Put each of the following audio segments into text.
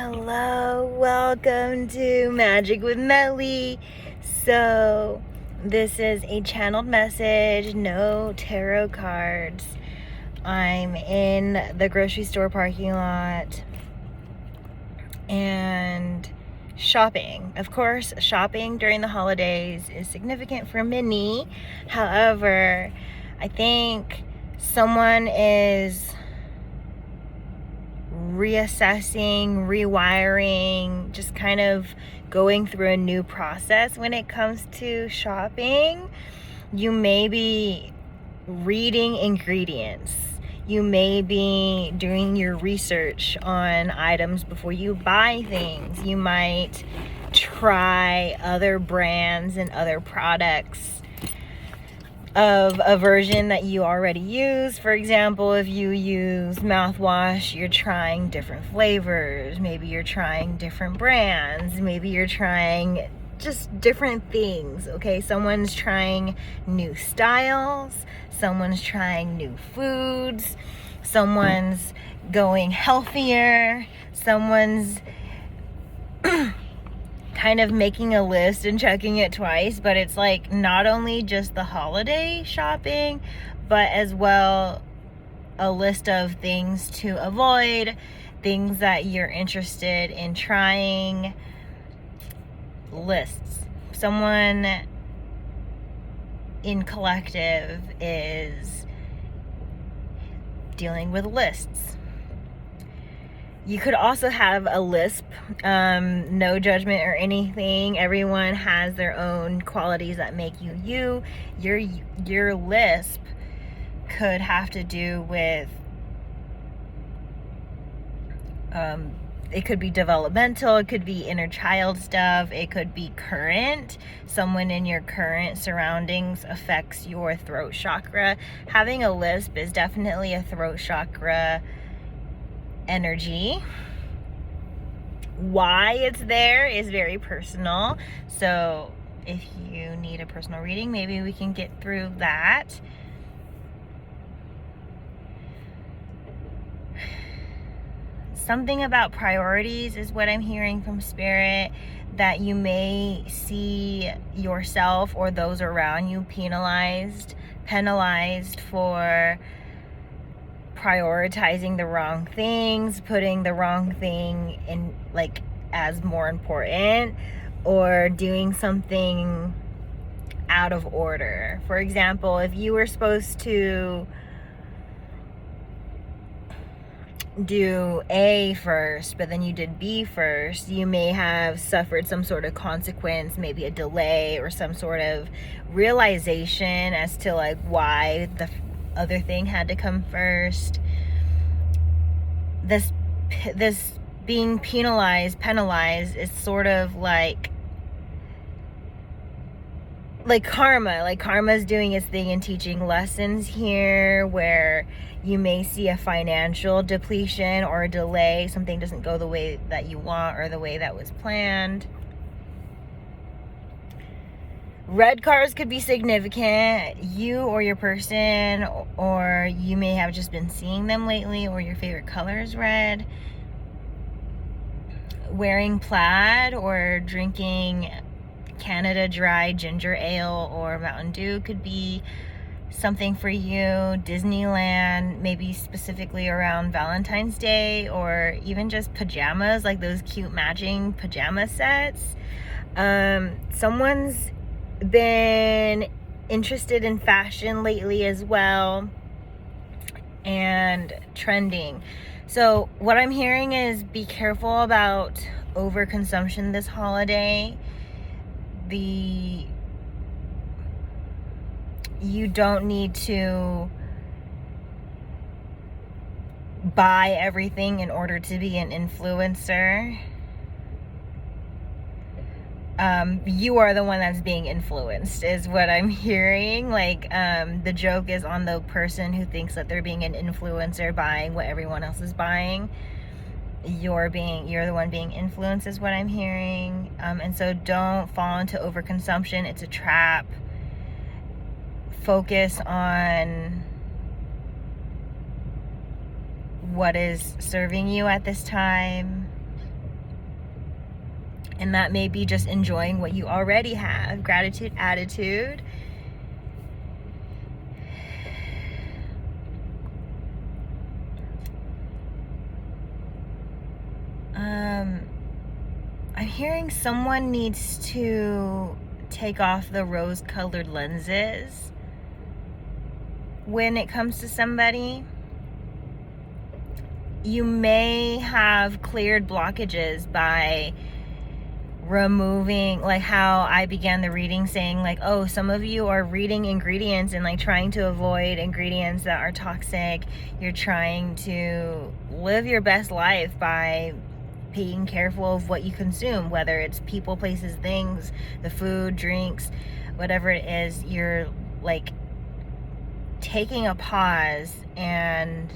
Hello, welcome to Magic with Melly. So, this is a channeled message, no tarot cards. I'm in the grocery store parking lot and shopping. Of course, shopping during the holidays is significant for many. However, I think someone is reassessing, rewiring, just kind of going through a new process when it comes to shopping. You may be reading ingredients. You may be doing your research on items before you buy things. You might try other brands and other products of a version that you already use. For example, if you use mouthwash, you're trying different flavors. Maybe you're trying different brands. Maybe you're trying just different things, okay? Someone's trying new styles. Someone's trying new foods. Someone's going healthier. Someone's kind of making a list and checking it twice, but it's like not only just the holiday shopping, but as well a list of things to avoid, things that you're interested in trying, lists. Someone in collective is dealing with lists. You could also have a lisp, no judgment or anything. Everyone has their own qualities that make you you. Your lisp could have to do with, it could be developmental, it could be inner child stuff, it could be current. Someone in your current surroundings affects your throat chakra. Having a lisp is definitely a throat chakra energy. Why it's there is very personal, so if you need a personal reading, maybe we can get through that. Something about priorities is what I'm hearing from Spirit, that you may see yourself or those around you penalized for prioritizing the wrong things, putting the wrong thing in like as more important, or doing something out of order. For example, if you were supposed to do A first, but then you did B first, you may have suffered some sort of consequence, maybe a delay or some sort of realization as to like why the other thing had to come first. This being penalized is sort of like karma. Like karma's doing its thing and teaching lessons here, where you may see a financial depletion or a delay. Something doesn't go the way that you want or the way that was planned. Red cards could be significant. You or your person, or you may have just been seeing them lately, or your favorite color is red. Wearing plaid or drinking Canada Dry ginger ale or Mountain Dew could be something for you. Disneyland, maybe specifically around Valentine's Day, or even just pajamas, like those cute matching pajama sets. Someone's been interested in fashion lately as well, and trending. So what I'm hearing is be careful about overconsumption this holiday. You don't need to buy everything in order to be an influencer. You are the one that's being influenced is what I'm hearing. Like, the joke is on the person who thinks that they're being an influencer buying what everyone else is buying. You're the one being influenced is what I'm hearing. And so don't fall into overconsumption. It's a trap. Focus on what is serving you at this time. And that may be just enjoying what you already have. Gratitude attitude. I'm hearing someone needs to take off the rose-colored lenses when it comes to somebody. You may have cleared blockages by removing, like how I began the reading saying like, oh, some of you are reading ingredients and like trying to avoid ingredients that are toxic. You're trying to live your best life by being careful of what you consume, whether it's people, places, things, the food, drinks, whatever it is. You're like taking a pause and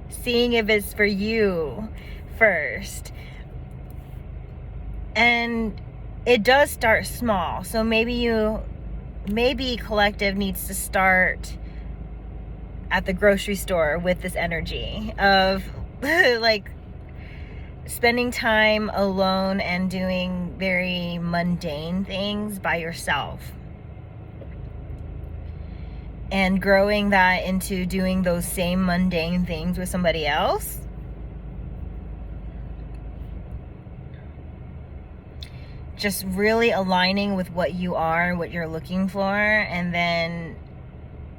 seeing if it's for you first. And it does start small. So maybe collective needs to start at the grocery store with this energy of like spending time alone and doing very mundane things by yourself, and growing that into doing those same mundane things with somebody else. Just really aligning with what you are and what you're looking for, and then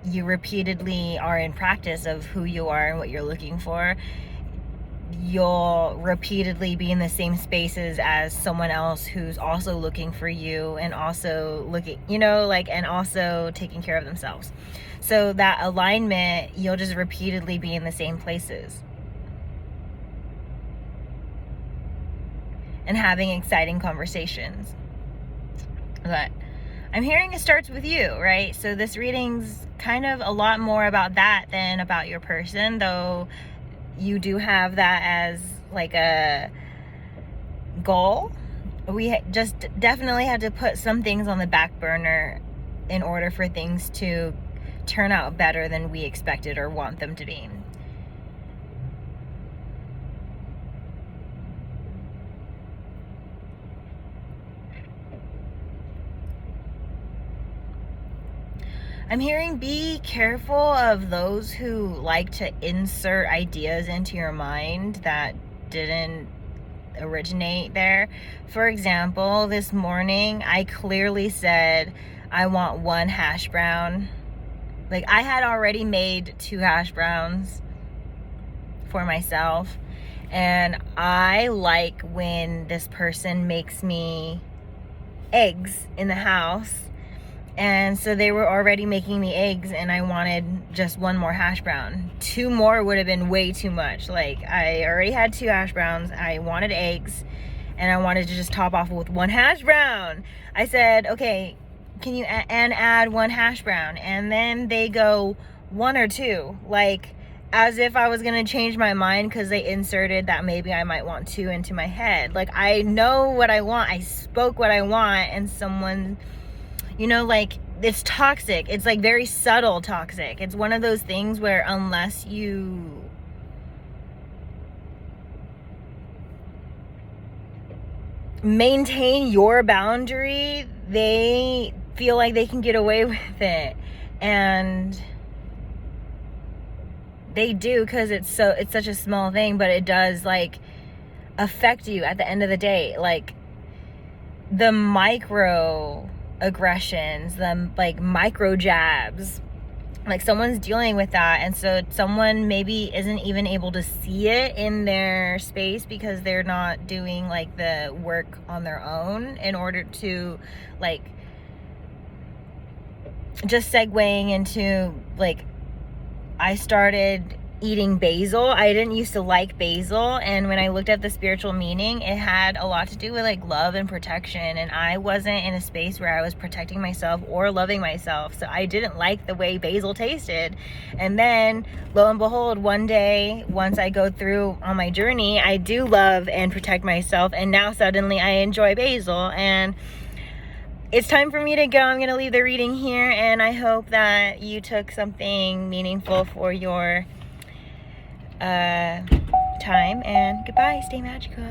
you repeatedly are in practice of who you are and what you're looking for. You'll repeatedly be in the same spaces as someone else who's also looking for you and also looking, and also taking care of themselves. So that alignment, you'll just repeatedly be in the same places and having exciting conversations. But I'm hearing it starts with you, right? So this reading's kind of a lot more about that than about your person, though you do have that as like a goal. We just definitely had to put some things on the back burner in order for things to turn out better than we expected or want them to be. I'm hearing be careful of those who like to insert ideas into your mind that didn't originate there. For example, this morning I clearly said I want 1 hash brown. Like I had already made 2 hash browns for myself, and I like when this person makes me eggs in the house. And so they were already making me eggs, and I wanted just 1 more hash brown. 2 more would have been way too much. Like I already had 2 hash browns. I wanted eggs, and I wanted to just top off with 1 hash brown. I said, okay, can you add 1 hash brown? And then they go 1 or 2, like as if I was gonna change my mind because they inserted that maybe I might want 2 into my head. Like I know what I want. I spoke what I want, and someone, like it's toxic. It's like very subtle toxic. It's one of those things where unless you maintain your boundary, they feel like they can get away with it. And they do, because it's such a small thing, but it does like affect you at the end of the day. Like the micro aggressions, the like micro jabs, like someone's dealing with that, and so someone maybe isn't even able to see it in their space because they're not doing like the work on their own in order to like just segueing into like I started eating basil. I didn't used to like basil, and when I looked at the spiritual meaning, it had a lot to do with like love and protection, and I wasn't in a space where I was protecting myself or loving myself, so I didn't like the way basil tasted. And then lo and behold, one day, once I go through on my journey, I do love and protect myself, and now suddenly I enjoy basil. And it's time for me to go. I'm gonna leave the reading here, and I hope that you took something meaningful for your time, and goodbye. Stay magical.